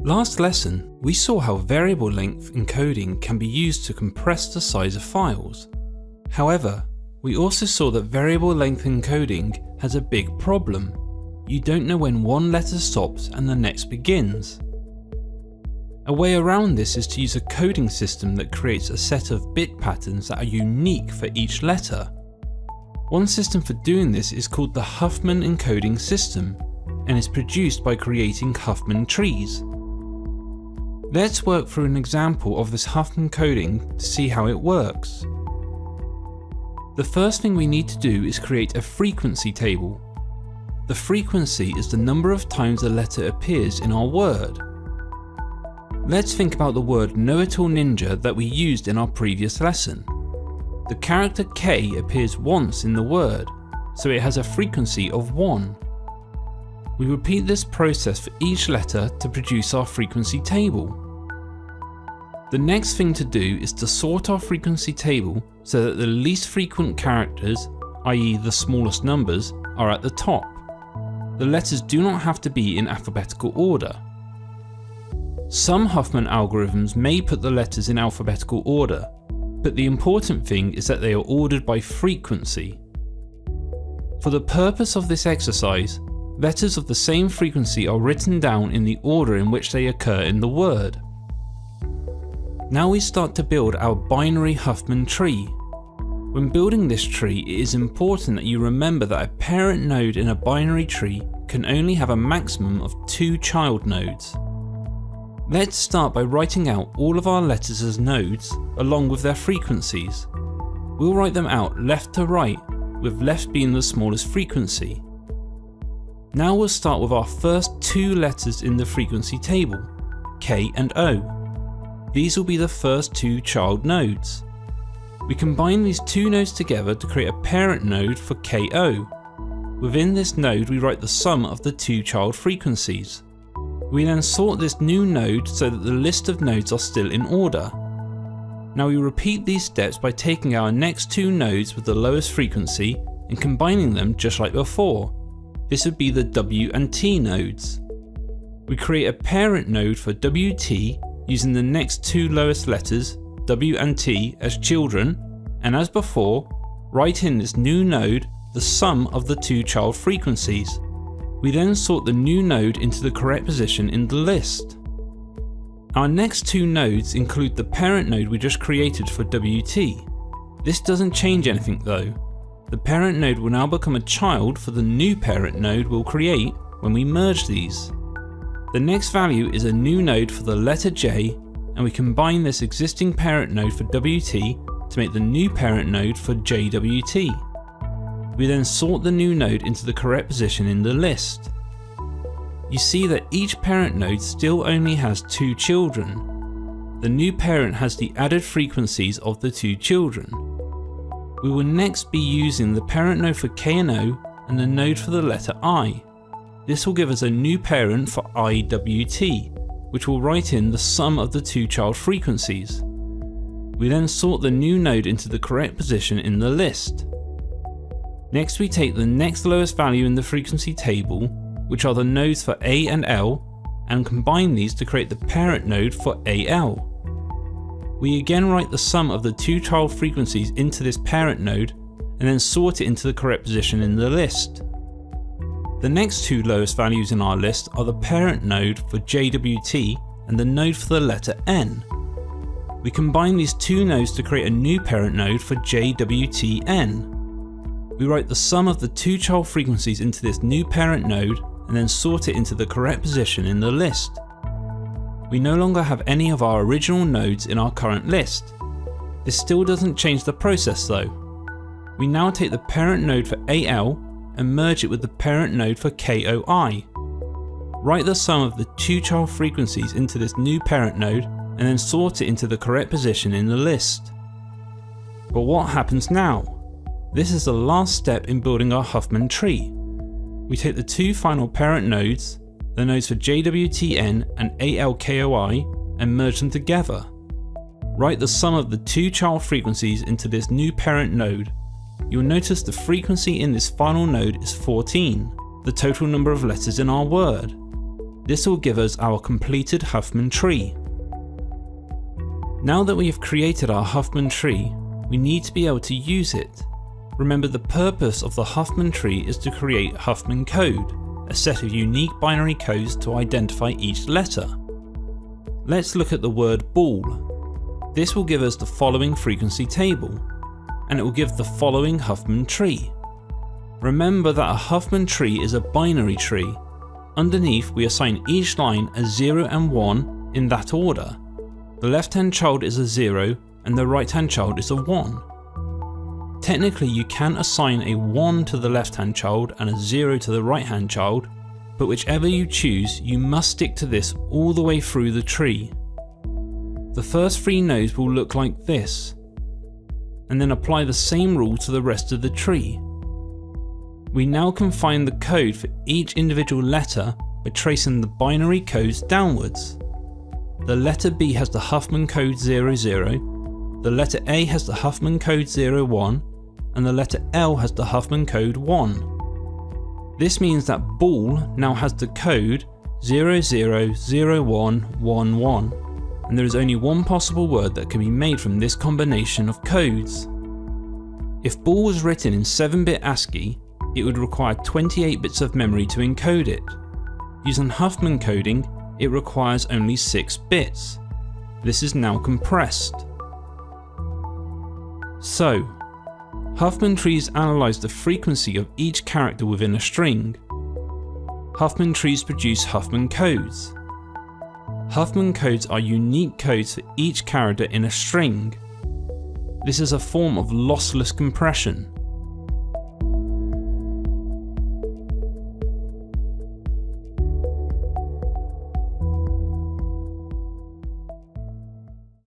Last lesson, we saw how variable length encoding can be used to compress the size of files. However, we also saw that variable length encoding has a big problem. You don't know when one letter stops and the next begins. A way around this is to use a coding system that creates a set of bit patterns that are unique for each letter. One system for doing this is called the Huffman encoding system and is produced by creating Huffman trees. Let's work through an example of this Huffman coding to see how it works. The first thing we need to do is create a frequency table. The frequency is the number of times a letter appears in our word. Let's think about the word know-it-all ninja that we used in our previous lesson. The character K appears once in the word, so it has a frequency of 1. We repeat this process for each letter to produce our frequency table. The next thing to do is to sort our frequency table so that the least frequent characters, i.e. the smallest numbers, are at the top. The letters do not have to be in alphabetical order. Some Huffman algorithms may put the letters in alphabetical order, but the important thing is that they are ordered by frequency. For the purpose of this exercise, letters of the same frequency are written down in the order in which they occur in the word. Now we start to build our binary Huffman tree. When building this tree, it is important that you remember that a parent node in a binary tree can only have a maximum of 2 child nodes. Let's start by writing out all of our letters as nodes along with their frequencies. We'll write them out left to right, with left being the smallest frequency. Now we'll start with our first 2 letters in the frequency table, K and O. These will be the first 2 child nodes. We combine these 2 nodes together to create a parent node for KO. Within this node we write the sum of the 2 child frequencies. We then sort this new node so that the list of nodes are still in order. Now we repeat these steps by taking our next 2 nodes with the lowest frequency and combining them just like before. This would be the W and T nodes. We create a parent node for WT using the next 2 lowest letters, W and T, as children, and as before, write in this new node the sum of the 2 child frequencies. We then sort the new node into the correct position in the list. Our next 2 nodes include the parent node we just created for WT. This doesn't change anything though. The parent node will now become a child for the new parent node we'll create when we merge these. The next value is a new node for the letter J, and we combine this existing parent node for WT to make the new parent node for JWT. We then sort the new node into the correct position in the list. You see that each parent node still only has 2 children. The new parent has the added frequencies of the 2 children. We will next be using the parent node for K and O and the node for the letter I. This will give us a new parent for IWT, which will write in the sum of the 2 child frequencies. We then sort the new node into the correct position in the list. Next we take the next lowest value in the frequency table, which are the nodes for A and L, and combine these to create the parent node for AL. We again write the sum of the 2 child frequencies into this parent node and then sort it into the correct position in the list. The next 2 lowest values in our list are the parent node for JWT and the node for the letter N. We combine these 2 nodes to create a new parent node for JWTN. We write the sum of the 2 child frequencies into this new parent node and then sort it into the correct position in the list. We no longer have any of our original nodes in our current list. This still doesn't change the process though. We now take the parent node for AL and merge it with the parent node for KOI. Write the sum of the 2 child frequencies into this new parent node and then sort it into the correct position in the list. But what happens now? This is the last step in building our Huffman tree. We take the 2 final parent nodes, the nodes for JWTN and ALKOI, and merge them together. Write the sum of the 2 child frequencies into this new parent node. You'll notice the frequency in this final node is 14, the total number of letters in our word. This will give us our completed Huffman tree. Now that we have created our Huffman tree, we need to be able to use it. Remember, the purpose of the Huffman tree is to create Huffman code, a set of unique binary codes to identify each letter. Let's look at the word ball. This will give us the following frequency table, and it will give the following Huffman tree. Remember that a Huffman tree is a binary tree. Underneath, we assign each line a 0 and 1 in that order. The left-hand child is a 0 and the right-hand child is a 1. Technically, you can assign a 1 to the left-hand child and a 0 to the right-hand child, but whichever you choose, you must stick to this all the way through the tree. The first 3 nodes will look like this, and then apply the same rule to the rest of the tree. We now can find the code for each individual letter by tracing the binary codes downwards. The letter B has the Huffman code 00, the letter A has the Huffman code 01, and the letter L has the Huffman code 1. This means that ball now has the code 000111, and there is only one possible word that can be made from this combination of codes. If ball was written in 7-bit ASCII, it would require 28 bits of memory to encode it. Using Huffman coding, it requires only 6 bits. This is now compressed. So, Huffman trees analyse the frequency of each character within a string. Huffman trees produce Huffman codes. Huffman codes are unique codes for each character in a string. This is a form of lossless compression.